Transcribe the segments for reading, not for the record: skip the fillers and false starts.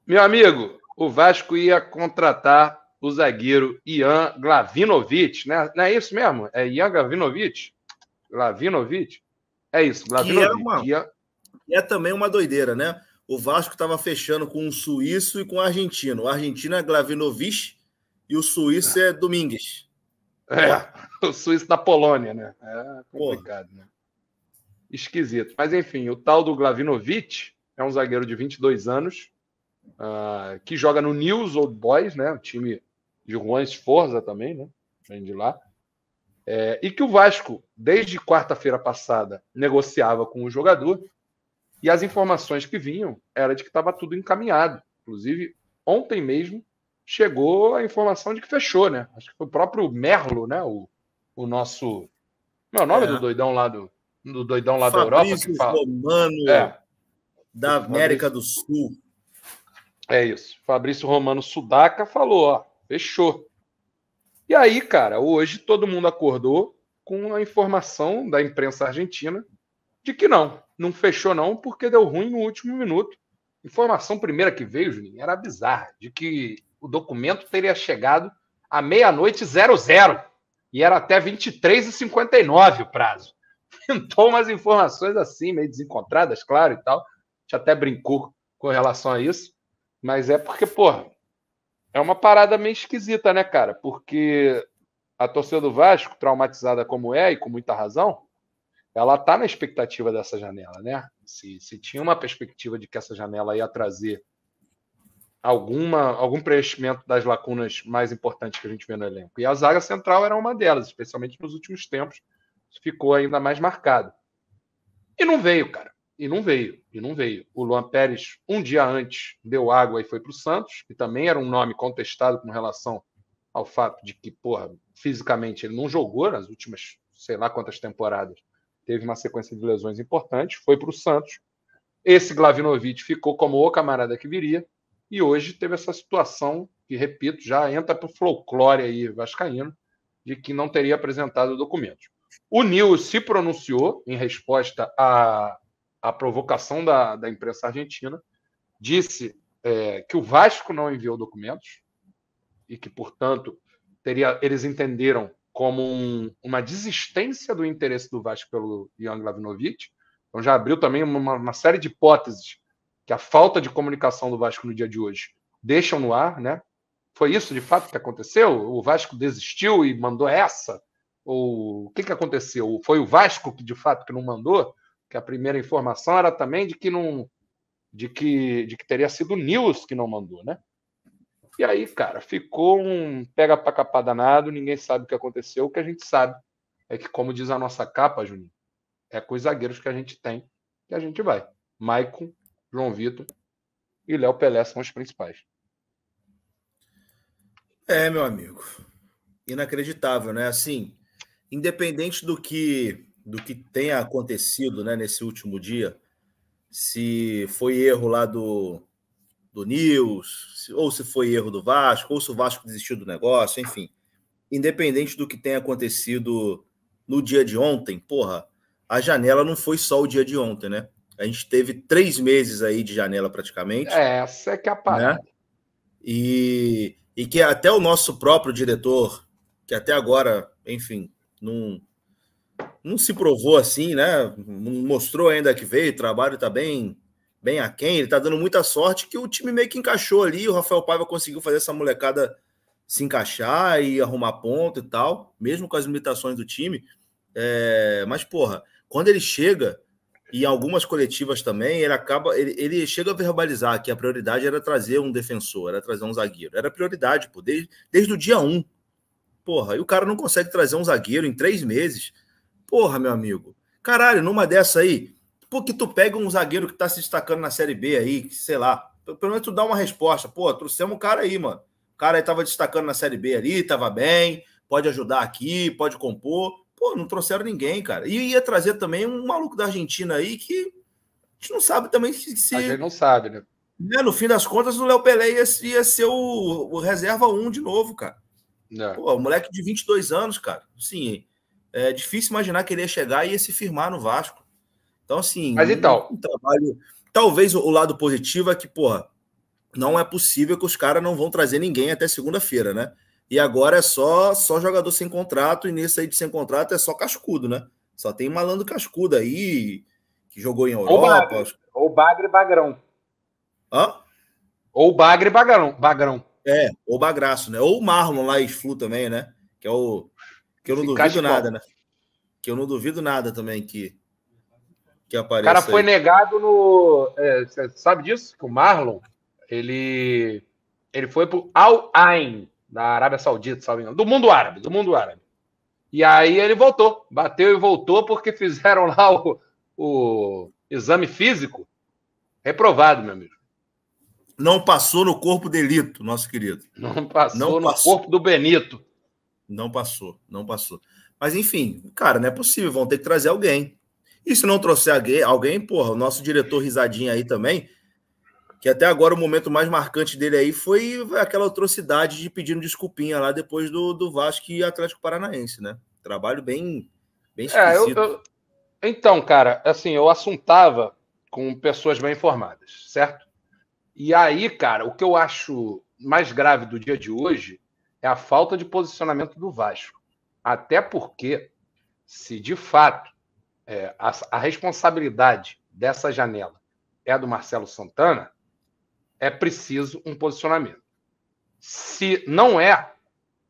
Meu amigo, o Vasco ia contratar o zagueiro Ian Glavinovic, né? Não é isso mesmo? É Ian Glavinovic? Glavinovic? É isso, Que é, Glavinovic. é também uma doideira, né? O Vasco estava fechando com um suíço e com um argentino. O argentino é Glavinovic e o suíço é Domingues. O suíço da Polônia, né? É complicado, Porra. né? Esquisito. Mas enfim, o tal do Glavinovic é um zagueiro de 22 anos, que joga no News Old Boys, né? O time de Juan Sforza também, né? Vem de lá. E que o Vasco, desde quarta-feira passada, negociava com o jogador, e as informações que vinham era de que estava tudo encaminhado. Inclusive, ontem mesmo chegou a informação de que fechou, né? Acho que foi o próprio Merlo, né? O nosso. Meu nome do doidão lá do doidão lá da Europa que Fabrício fala. Romano da América do Sul. É isso. Fabrício Romano Sudaca falou, ó, fechou. E aí, cara, hoje todo mundo acordou com a informação da imprensa argentina de que não fechou não, porque deu ruim no último minuto. Informação primeira que veio, Juninho, era bizarra, de que o documento teria chegado à meia-noite 00 e era até 23h59 o prazo. Pintou umas informações assim, meio desencontradas, claro, e tal. A gente até brincou com relação a isso, mas é porque, porra, é uma parada meio esquisita, né, cara? Porque a torcida do Vasco, traumatizada como é, e com muita razão, ela está na expectativa dessa janela, né? Se tinha uma perspectiva de que essa janela ia trazer algum preenchimento das lacunas mais importantes que a gente vê no elenco. E a zaga central era uma delas, especialmente nos últimos tempos, ficou ainda mais marcado. E não veio, cara. E não veio. O Luan Pérez, um dia antes, deu água e foi para o Santos, que também era um nome contestado com relação ao fato de que, porra, fisicamente ele não jogou nas últimas, sei lá quantas temporadas. Teve uma sequência de lesões importantes, foi para o Santos. Esse Glavinovic ficou como o camarada que viria, e hoje teve essa situação que, repito, já entra para o folclore aí vascaíno, de que não teria apresentado documentos. O Nil se pronunciou em resposta à provocação da imprensa argentina, disse que o Vasco não enviou documentos e que, portanto, eles entenderam como uma desistência do interesse do Vasco pelo Ian Glavinovic. Então já abriu também uma série de hipóteses que a falta de comunicação do Vasco no dia de hoje deixam no ar, né? Foi isso de fato que aconteceu? O Vasco desistiu e mandou essa? Ou o que aconteceu? Foi o Vasco que de fato que não mandou? Que a primeira informação era também de que não, de que teria sido o Nils que não mandou, né? E aí, cara, ficou um pega pra capar danado, ninguém sabe o que aconteceu. O que a gente sabe é que, como diz a nossa capa, Juninho, é com os zagueiros que a gente tem que a gente vai. Maicon, João Vitor e Léo Pelé são os principais. Meu amigo. Inacreditável, né? Assim, independente do que tenha acontecido, né, nesse último dia, se foi erro lá do Nils, ou se foi erro do Vasco, ou se o Vasco desistiu do negócio, enfim. Independente do que tenha acontecido no dia de ontem, porra, a janela não foi só o dia de ontem, né? A gente teve 3 meses aí de janela praticamente. Essa é que é a parada. Né? E que até o nosso próprio diretor, que até agora, enfim, não se provou assim, né? Não mostrou ainda que veio, o trabalho está bem aquém, ele está dando muita sorte que o time meio que encaixou ali, o Rafael Paiva conseguiu fazer essa molecada se encaixar e arrumar ponto e tal, mesmo com as limitações do time. Mas, porra, quando ele chega, e em algumas coletivas também, ele chega a verbalizar que a prioridade era trazer um defensor, era trazer um zagueiro. Era prioridade, pô, desde o dia 1. Porra, e o cara não consegue trazer um zagueiro em 3 meses. Porra, meu amigo. Caralho, numa dessa aí, por que tu pega um zagueiro que tá se destacando na Série B aí, que, sei lá, pelo menos tu dá uma resposta. Pô, trouxemos um cara aí, mano. O cara aí tava destacando na Série B ali, tava bem, pode ajudar aqui, pode compor. Pô, não trouxeram ninguém, cara. E ia trazer também um maluco da Argentina aí que a gente não sabe também se... A gente não sabe, né? No fim das contas, o Léo Pelé ia ser o reserva 1 de novo, cara. Pô, o moleque de 22 anos, cara. Assim, é difícil imaginar que ele ia chegar e ia se firmar no Vasco. Então, assim, mas então, um trabalho... Talvez o lado positivo é que, porra, não é possível que os caras não vão trazer ninguém até segunda-feira, né? E agora é só jogador sem contrato, e nesse aí de sem contrato é só cascudo, né? Só tem malandro cascudo aí, que jogou em Europa. Ou Bagre e Bagrão. Hã? Ou Bagre e Bagrão. Ou Bagraço, né? Ou o Marlon lá, ex-Flu também, né? Que é o... Que eu não duvido nada, né? Que eu não duvido nada também que apareça. O cara foi aí negado no... você sabe disso? Que o Marlon, ele foi pro Al Ain, da Arábia Saudita, sabe? Do mundo árabe. E aí ele voltou. Bateu e voltou porque fizeram lá o exame físico. Reprovado, meu amigo. Não passou no corpo delito, nosso querido. Não passou no corpo do Benito. Não passou. Mas, enfim, cara, não é possível. Vão ter que trazer alguém. E se não trouxer alguém, porra, o nosso diretor Risadinha aí também, que até agora o momento mais marcante dele aí foi aquela atrocidade de pedindo desculpinha lá depois do Vasco e Atlético Paranaense, né? Trabalho bem esquisito. Então, cara, assim, eu assuntava com pessoas bem informadas, certo? E aí, cara, o que eu acho mais grave do dia de hoje é a falta de posicionamento do Vasco. Até porque, se de fato a responsabilidade dessa janela é do Marcelo Santana, é preciso um posicionamento. Se não é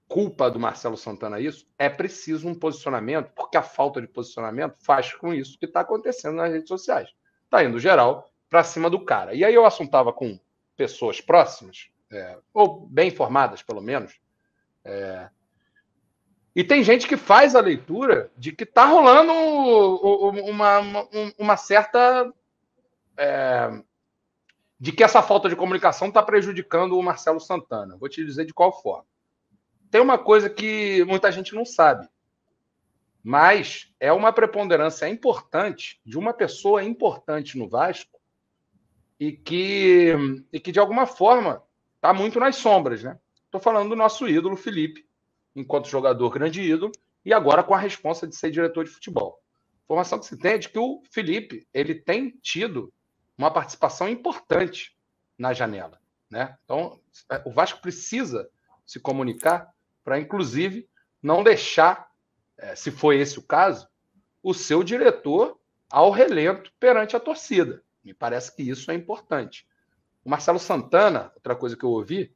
culpa do Marcelo Santana isso, é preciso um posicionamento, porque a falta de posicionamento faz com isso que está acontecendo nas redes sociais. Está indo geral para cima do cara. E aí eu assuntava com pessoas próximas, ou bem informadas, pelo menos, e tem gente que faz a leitura de que está rolando uma certa... de que essa falta de comunicação está prejudicando o Marcelo Santana. Vou te dizer de qual forma. Tem uma coisa que muita gente não sabe, mas é uma preponderância importante de uma pessoa importante no Vasco e que de alguma forma está muito nas sombras, né? Estou falando do nosso ídolo Felipe, enquanto jogador, grande ídolo, e agora com a responsa de ser diretor de futebol. A informação que se tem é de que o Felipe ele tem tido uma participação importante na janela, né? Então, o Vasco precisa se comunicar para, inclusive, não deixar, se for esse o caso, o seu diretor ao relento perante a torcida. Me parece que isso é importante. O Marcelo Santana, outra coisa que eu ouvi,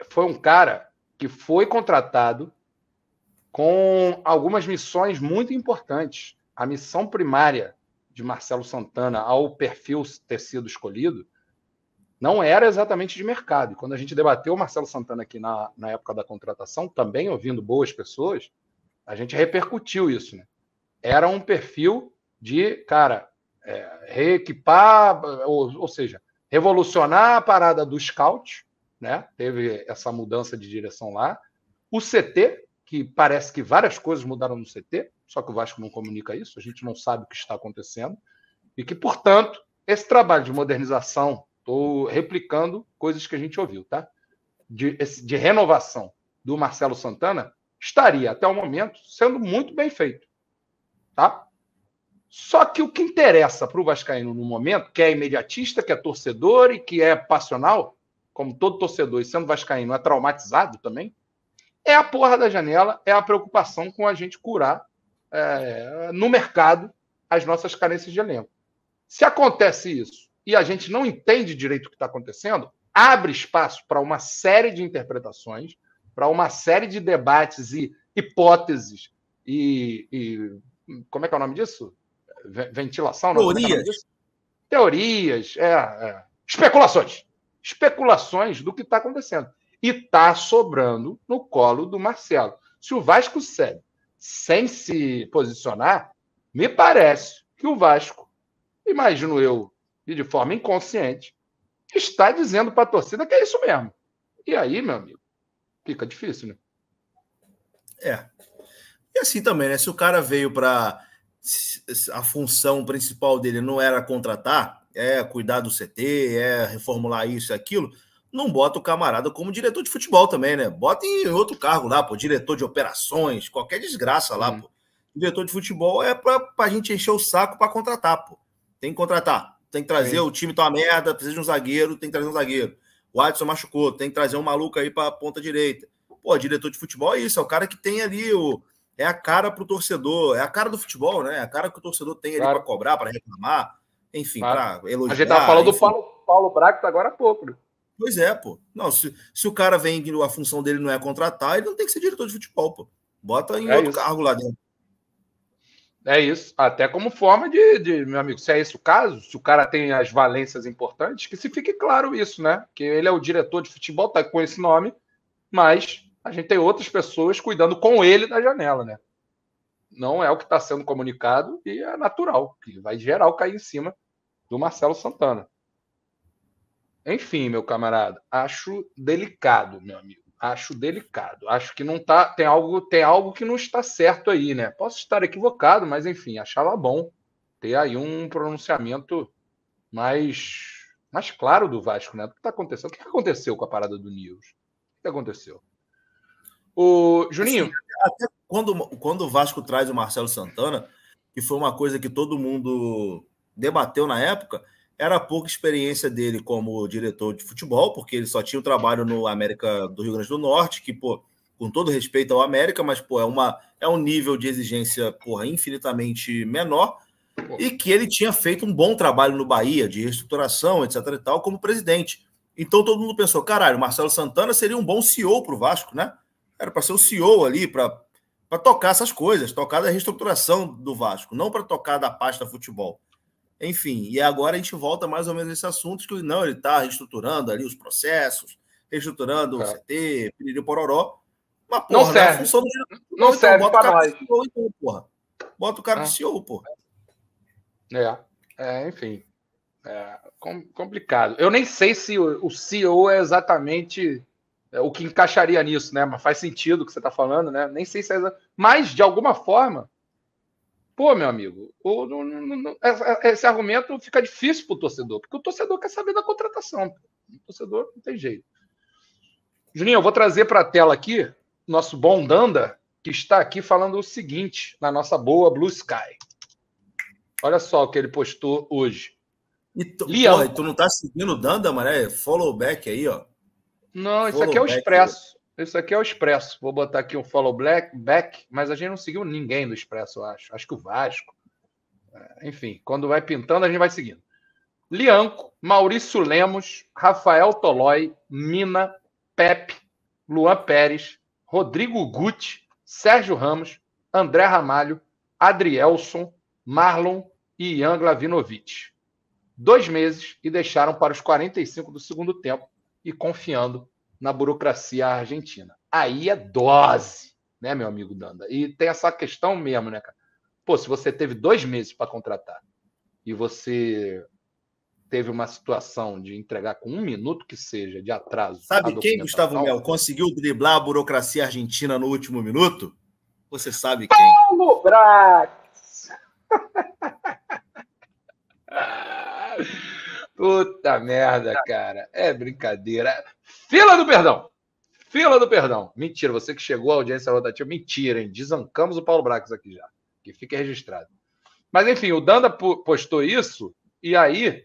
foi um cara que foi contratado com algumas missões muito importantes. A missão primária de Marcelo Santana ao perfil ter sido escolhido não era exatamente de mercado. E quando a gente debateu o Marcelo Santana aqui na época da contratação, também ouvindo boas pessoas, a gente repercutiu isso, né? Era um perfil de, cara, reequipar, ou seja, revolucionar a parada do scout, né? Teve essa mudança de direção lá. O CT, que parece que várias coisas mudaram no CT, só que o Vasco não comunica isso, a gente não sabe o que está acontecendo, e que, portanto, esse trabalho de modernização, estou replicando coisas que a gente ouviu, tá? De renovação do Marcelo Santana, estaria, até o momento, sendo muito bem feito, tá? Só que o que interessa para o vascaíno no momento, que é imediatista, que é torcedor e que é passional, como todo torcedor, e sendo vascaíno é traumatizado também, é a porra da janela, é a preocupação com a gente curar no mercado as nossas carências de elenco. Se acontece isso e a gente não entende direito o que está acontecendo, abre espaço para uma série de interpretações, para uma série de debates e hipóteses e como é que é o nome disso? Ventilação? Não? Teorias. Especulações. Especulações do que está acontecendo. E está sobrando no colo do Marcelo. Se o Vasco segue sem se posicionar, me parece que o Vasco, imagino eu, e de forma inconsciente, está dizendo para a torcida que é isso mesmo. E aí, meu amigo, fica difícil, né? E assim também, né? Se o cara veio para... A função principal dele não era contratar, cuidar do CT, reformular isso e aquilo, não bota o camarada como diretor de futebol também, né? Bota em outro cargo lá, pô, diretor de operações, qualquer desgraça lá, pô. Diretor de futebol é pra gente encher o saco para contratar, pô. Tem que contratar, tem que trazer, o time tá uma merda, precisa de um zagueiro, tem que trazer um zagueiro. O Adson machucou, tem que trazer um maluco aí para a ponta direita. Pô, diretor de futebol é isso, é o cara que tem ali é a cara para o torcedor, é a cara do futebol, né? É a cara que o torcedor tem ali para cobrar, para reclamar, enfim, para elogiar. A gente estava falando do Paulo Braga agora há pouco, né? Pois é, pô. Não, se o cara vem e a função dele não é contratar, ele não tem que ser diretor de futebol, pô. Bota em outro cargo lá dentro. É isso. Até como forma meu amigo, se é esse o caso, se o cara tem as valências importantes, que se fique claro isso, né? Que ele é o diretor de futebol, tá com esse nome, mas a gente tem outras pessoas cuidando com ele da janela, né? Não é o que está sendo comunicado e é natural, que vai geral cair em cima do Marcelo Santana. Enfim, meu camarada, acho delicado, meu amigo. Acho delicado. Acho que não tá. Tem algo que não está certo aí, né? Posso estar equivocado, mas enfim, achava bom ter aí um pronunciamento mais claro do Vasco, né? O que está acontecendo? O que aconteceu com a parada do News? O que aconteceu? O Juninho. Assim, até quando o Vasco traz o Marcelo Santana, que foi uma coisa que todo mundo debateu na época, era a pouca experiência dele como diretor de futebol, porque ele só tinha o trabalho no América do Rio Grande do Norte, que, pô, com todo respeito ao América, mas, pô, é um nível de exigência, porra, infinitamente menor, e que ele tinha feito um bom trabalho no Bahia, de reestruturação, etc e tal, como presidente. Então todo mundo pensou, caralho, o Marcelo Santana seria um bom CEO para o Vasco, né? Era para ser o CEO ali, para tocar essas coisas, tocar da reestruturação do Vasco, não para tocar da pasta futebol. Enfim, e agora a gente volta mais ou menos nesse assunto, que não, ele está reestruturando ali os processos, reestruturando o CT, piriri pororó. Mas, porra, não serve. Função do não então, serve bota o cara nós. de CEO, então, porra. Bota o cara de CEO, porra. Enfim. Complicado. Eu nem sei se o CEO é exatamente o que encaixaria nisso, né? Mas faz sentido o que você está falando, né? Nem sei se é. Mas, de alguma forma, pô, meu amigo, esse argumento fica difícil para o torcedor, porque o torcedor quer saber da contratação. O torcedor não tem jeito. Juninho, eu vou trazer para a tela aqui nosso bom Danda, que está aqui falando o seguinte, na nossa boa Blue Sky. Olha só o que ele postou hoje. Porra, tu não tá seguindo o Danda, mano? É follow back aí, ó. Não, isso aqui é o Expresso. Isso aqui é o Expresso. Vou botar aqui um follow back, mas a gente não seguiu ninguém do Expresso, eu acho. Acho que o Vasco. Enfim, quando vai pintando, a gente vai seguindo. Lianco, Maurício Lemos, Rafael Tolói, Mina, Pepe, Luan Pérez, Rodrigo Guti, Sérgio Ramos, André Ramalho, Adrielson, Marlon e Ian Glavinovic. 2 meses e deixaram para os 45 do segundo tempo e confiando na burocracia argentina. Aí é dose, né, meu amigo Danda? E tem essa questão mesmo, né, cara? Pô, se você teve 2 meses para contratar e você teve uma situação de entregar com 1 minuto que seja de atraso. Sabe quem, Gustavo Mel, conseguiu driblar a burocracia argentina no último minuto? Você sabe quem? Paulo Brax! Puta merda, cara. É brincadeira. Fila do perdão. Fila do perdão. Mentira, você que chegou à audiência rotativa. Mentira, hein? Desancamos o Paulo Brax aqui já. Que fique registrado. Mas, enfim, o Danda postou isso e aí,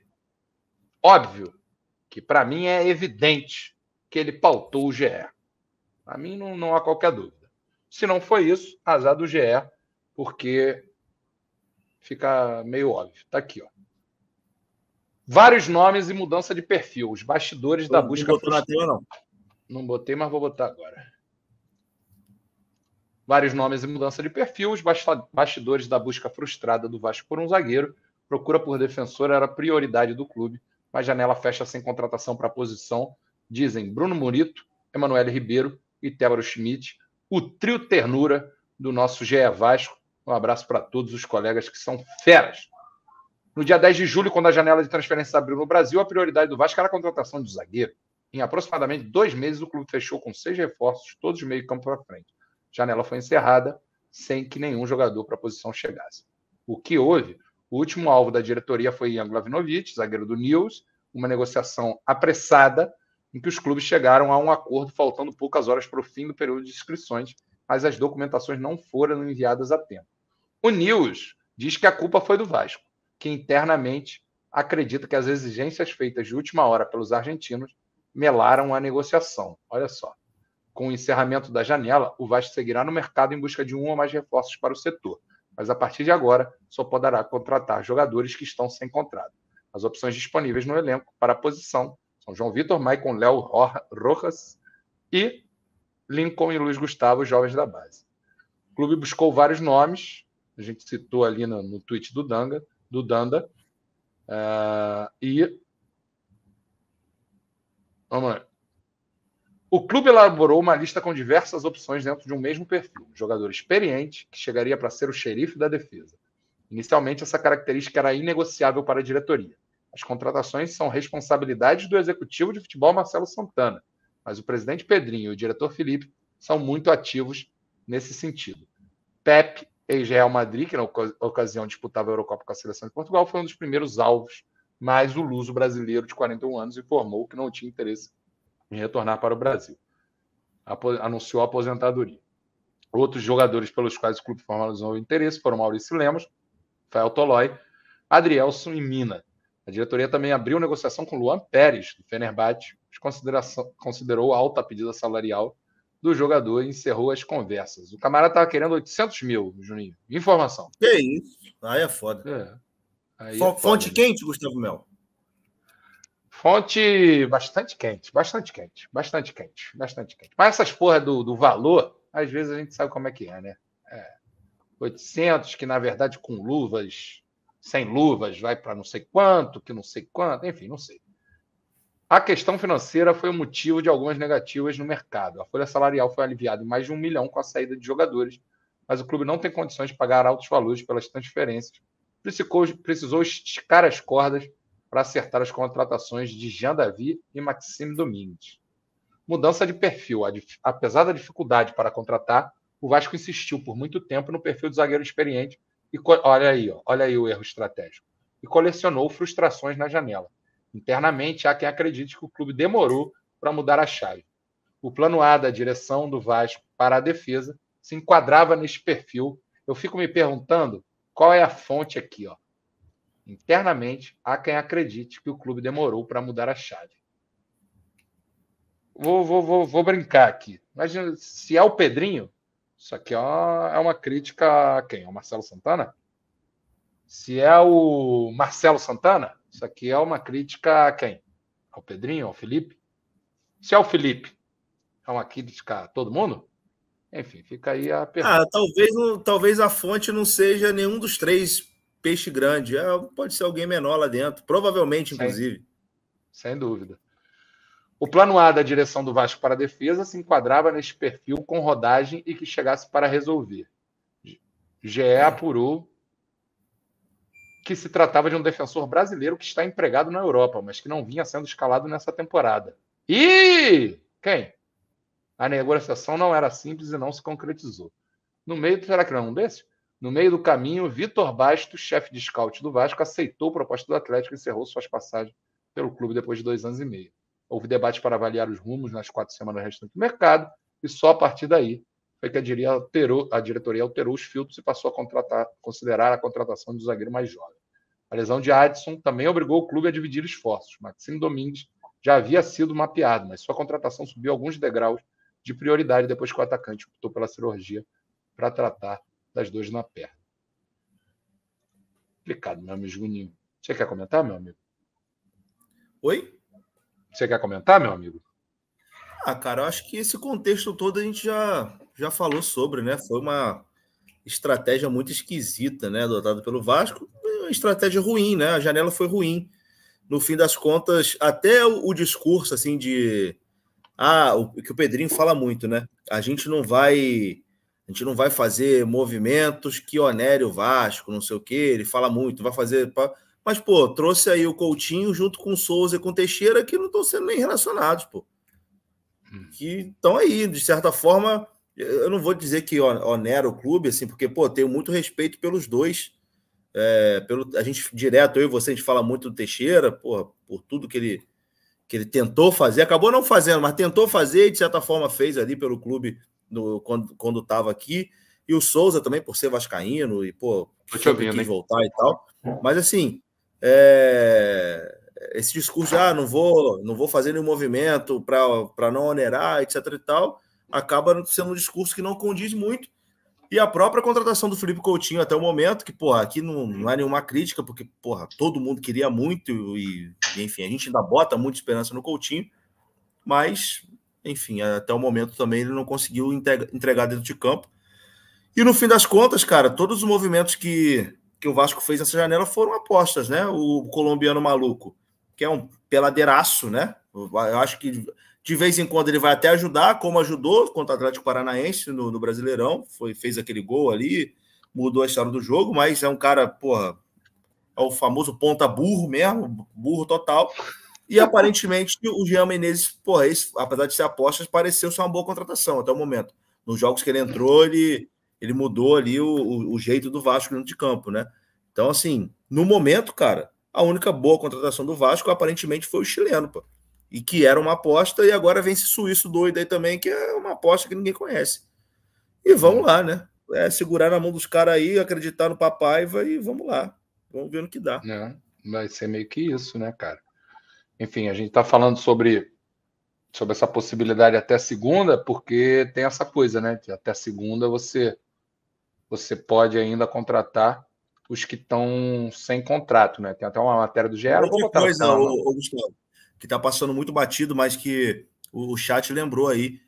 óbvio, que para mim é evidente que ele pautou o GE. Para mim não há qualquer dúvida. Se não foi isso, azar do GE, porque fica meio óbvio. Tá aqui, ó. Vários nomes e mudança de perfil. Os bastidores da busca frustrada. Não botei, mas vou botar agora. Vários nomes e mudança de perfil. Os bastidores da busca frustrada do Vasco por um zagueiro. Procura por defensor era prioridade do clube, mas janela fecha sem contratação para a posição. Dizem Bruno Murito, Emanuel Ribeiro e Tébaro Schmidt. O trio ternura do nosso GE Vasco. Um abraço para todos os colegas que são feras. No dia 10 de julho, quando a janela de transferência abriu no Brasil, a prioridade do Vasco era a contratação de zagueiro. Em aproximadamente 2 meses, o clube fechou com 6 reforços, todos de meio campo para frente. A janela foi encerrada sem que nenhum jogador para a posição chegasse. O que houve? O último alvo da diretoria foi Ian Glavinovic, zagueiro do News, uma negociação apressada em que os clubes chegaram a um acordo faltando poucas horas para o fim do período de inscrições, mas as documentações não foram enviadas a tempo. O News diz que a culpa foi do Vasco, que internamente acredita que as exigências feitas de última hora pelos argentinos melaram a negociação. Olha só. Com o encerramento da janela, o Vasco seguirá no mercado em busca de um ou mais reforços para o setor, mas a partir de agora só poderá contratar jogadores que estão sem contrato. As opções disponíveis no elenco para a posição são João Vitor, Maicon, Léo Rojas e Lincoln e Luiz Gustavo, jovens da base. O clube buscou vários nomes, a gente citou ali no tweet do Danda, e vamos lá. O clube elaborou uma lista com diversas opções dentro de um mesmo perfil. Um jogador experiente, que chegaria para ser o xerife da defesa. Inicialmente, essa característica era inegociável para a diretoria. As contratações são responsabilidade do executivo de futebol Marcelo Santana, mas o presidente Pedrinho e o diretor Felipe são muito ativos nesse sentido. Pepe, ex-Real Madrid, que na ocasião disputava a Eurocopa com a seleção de Portugal, foi um dos primeiros alvos, mas o luso brasileiro de 41 anos informou que não tinha interesse em retornar para o Brasil. Anunciou a aposentadoria. Outros jogadores pelos quais o clube formalizou o interesse foram Maurício Lemos, Rafael Tolói, Adrielson e Mina. A diretoria também abriu negociação com Luan Pérez, do Fenerbahçe, considerou alta a pedida salarial do jogador e encerrou as conversas. O camarada estava querendo 800 mil, Juninho. Informação. Que isso? Aí é foda. Fonte quente, Gustavo Mel? Fonte bastante quente. Mas essas porra do valor, às vezes a gente sabe como é que é, né? 800, que na verdade com luvas, sem luvas, vai para não sei quanto, enfim, não sei. A questão financeira foi o motivo de algumas negativas no mercado. A folha salarial foi aliviada em mais de 1 milhão com a saída de jogadores, mas o clube não tem condições de pagar altos valores pelas transferências. Precisou esticar as cordas para acertar as contratações de Jean Davi e Maxime Domingues. Mudança de perfil. Apesar da dificuldade para contratar, o Vasco insistiu por muito tempo no perfil do zagueiro experiente e olha aí o erro estratégico. E colecionou frustrações na janela. Internamente, há quem acredite que o clube demorou para mudar a chave. O plano A da direção do Vasco para a defesa se enquadrava neste perfil. Eu fico me perguntando qual é a fonte aqui, ó. Internamente, há quem acredite que o clube demorou para mudar a chave. Vou brincar aqui. Imagina, se é o Pedrinho, isso aqui é uma crítica a quem? Ao Marcelo Santana? Se é o Marcelo Santana, isso aqui é uma crítica a quem? Ao Pedrinho, ao Felipe? Se é o Felipe, é uma crítica a todo mundo? Enfim, fica aí a pergunta. Talvez a fonte não seja nenhum dos três peixe grande. Pode ser alguém menor lá dentro. Provavelmente, inclusive. Sem dúvida. O plano A da direção do Vasco para a defesa se enquadrava neste perfil com rodagem e que chegasse para resolver. GE apurou que se tratava de um defensor brasileiro que está empregado na Europa, mas que não vinha sendo escalado nessa temporada. E quem? A negociação não era simples e não se concretizou. Será que não é um desses? No meio do caminho, Vitor Bastos, chefe de scout do Vasco, aceitou a proposta do Atlético e encerrou suas passagens pelo clube depois de 2 anos e meio. Houve debate para avaliar os rumos nas 4 semanas restantes do mercado e só a partir daí foi que a diretoria alterou os filtros e passou a considerar a contratação do zagueiro mais jovem. A lesão de Adson também obrigou o clube a dividir esforços. Maxime Domingues já havia sido mapeado, mas sua contratação subiu alguns degraus de prioridade depois que o atacante optou pela cirurgia para tratar das dores na perna. Complicado, meu amigo Juninho. Você quer comentar, meu amigo? Oi? Você quer comentar, meu amigo? Cara, eu acho que esse contexto todo a gente já falou sobre, né? Foi uma estratégia muito esquisita, né? Adotada pelo Vasco. Uma estratégia ruim, né? A janela foi ruim. No fim das contas, até o discurso, assim, de... o que o Pedrinho fala muito, né? A gente não vai fazer movimentos que onere o Vasco, não sei o quê. Ele fala muito, vai fazer... Mas, pô, trouxe aí o Coutinho junto com o Souza e com o Teixeira, que não estão sendo nem relacionados, pô. Que estão aí, de certa forma, eu não vou dizer que onera o clube, assim, porque, pô, tenho muito respeito pelos dois. A gente, direto, eu e você, a gente fala muito do Teixeira, pô, por tudo que ele tentou fazer, acabou não fazendo, mas tentou fazer e, de certa forma, fez ali pelo clube quando estava aqui. E o Souza também, por ser vascaíno, e, pô, sempre quis voltar e tal. Mas, assim, esse discurso de não vou fazer nenhum movimento para não onerar, etc e tal, acaba sendo um discurso que não condiz muito. E a própria contratação do Felipe Coutinho até o momento, que, porra, aqui não é nenhuma crítica, porque, porra, todo mundo queria muito e, enfim, a gente ainda bota muita esperança no Coutinho, mas, enfim, até o momento também ele não conseguiu entregar dentro de campo. E no fim das contas, cara, todos os movimentos que o Vasco fez nessa janela foram apostas, né? O colombiano maluco, que é um peladeiraço, né? Eu acho que de vez em quando ele vai até ajudar, como ajudou contra o Atlético Paranaense no Brasileirão, fez aquele gol ali, mudou a história do jogo, mas é um cara, porra, é o famoso ponta burro mesmo, burro total. E aparentemente o Jean Menezes, porra, apesar de ser apostas, pareceu ser uma boa contratação até o momento. Nos jogos que ele entrou, ele mudou ali o jeito do Vasco dentro de campo, né? Então, assim, no momento, cara, a única boa contratação do Vasco aparentemente foi o chileno, pô. E que era uma aposta, e agora vem esse suíço doido aí também, que é uma aposta que ninguém conhece. E vamos lá, né? Segurar na mão dos caras aí, acreditar no Papaiva e vamos lá. Vamos ver no que dá. Vai ser meio que isso, né, cara? Enfim, a gente tá falando sobre essa possibilidade até segunda, porque tem essa coisa, né? Que até segunda você pode ainda contratar os que estão sem contrato, né? Tem até uma matéria do GE. Outra coisa, Gustavo, que tá passando muito batido, mas que o chat lembrou aí.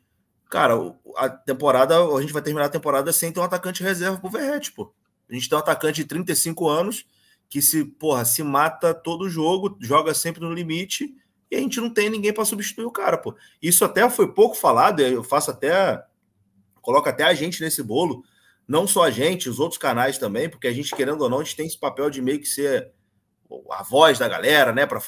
Cara, a gente vai terminar a temporada sem ter um atacante reserva pro Verratti, pô. A gente tem um atacante de 35 anos que se mata todo jogo, joga sempre no limite, e a gente não tem ninguém para substituir o cara, pô. Isso até foi pouco falado, coloco até a gente nesse bolo, não só a gente, os outros canais também, porque a gente, querendo ou não, a gente tem esse papel de meio que ser a voz da galera, né, para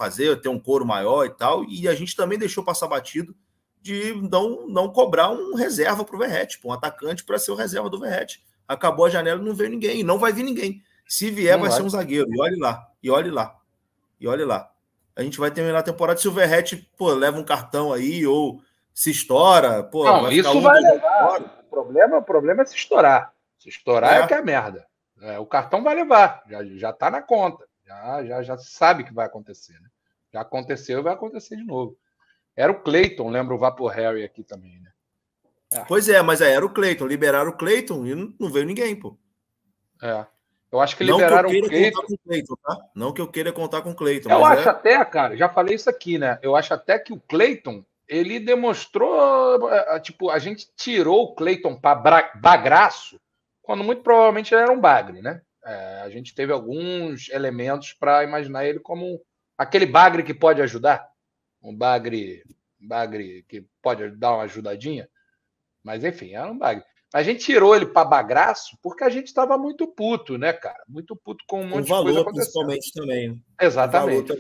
ter um coro maior e tal, e a gente também deixou passar batido de não cobrar um reserva para o Verratti, um atacante para ser o reserva do Verratti. Acabou a janela e não veio ninguém, e não vai vir ninguém. Se vier, vai ser um zagueiro, e olhe lá. A gente vai terminar a temporada, se o Verratti, leva um cartão aí, ou se estoura, não, vai isso vai levar. O problema é se estourar. Se estourar é que é merda. O cartão vai levar, já tá na conta. Já sabe que vai acontecer, né? Já aconteceu e vai acontecer de novo. Era o Cleiton, lembra o Vapor Harry aqui também, né? Pois é, mas era o Cleiton. Liberaram o Cleiton e não veio ninguém, pô. Eu acho que liberaram o Cleiton. Tá? Não que eu queira contar com o Cleiton. Eu acho até, cara, já falei isso aqui, né? Eu acho até que o Cleiton, ele demonstrou, a gente tirou o Cleiton para bagaço, quando muito provavelmente ele era um bagre, né? A gente teve alguns elementos para imaginar ele como aquele bagre que pode ajudar, um bagre que pode dar uma ajudadinha, mas enfim, era um bagre. A gente tirou ele para bagaço porque a gente estava muito puto, né, cara? Muito puto com um monte de coisa acontecendo. Principalmente também. Né? Exatamente.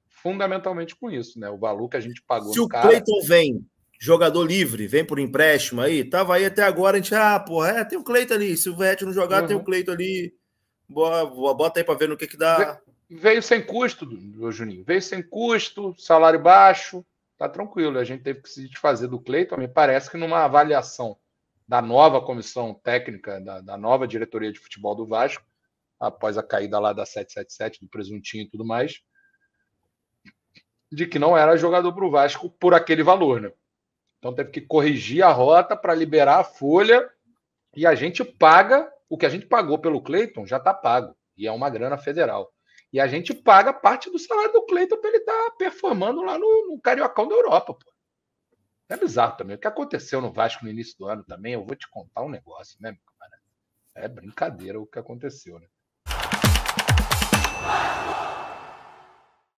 Fundamentalmente com isso, né? O valor que a gente pagou no cara. Se o Cleiton vem, jogador livre, vem por empréstimo aí, tava aí até agora, a gente, tem o Cleiton ali. Se o Verratti não jogar, tem o Cleiton ali. Bota aí para ver no que dá. Veio sem custo, Juninho. Veio sem custo, salário baixo, tá tranquilo. A gente teve que se desfazer do Cleiton. Me parece que numa avaliação da nova comissão técnica, da nova diretoria de futebol do Vasco, após a caída lá da 777, do Presuntinho e tudo mais, de que não era jogador para o Vasco por aquele valor, né? Então teve que corrigir a rota para liberar a folha e a gente paga, o que a gente pagou pelo Cleiton já está pago, e é uma grana federal. E a gente paga parte do salário do Cleiton para ele estar performando lá no Cariocão da Europa, pô. É bizarro também. O que aconteceu no Vasco no início do ano também, eu vou te contar um negócio, né, meu camarada? É brincadeira o que aconteceu, né?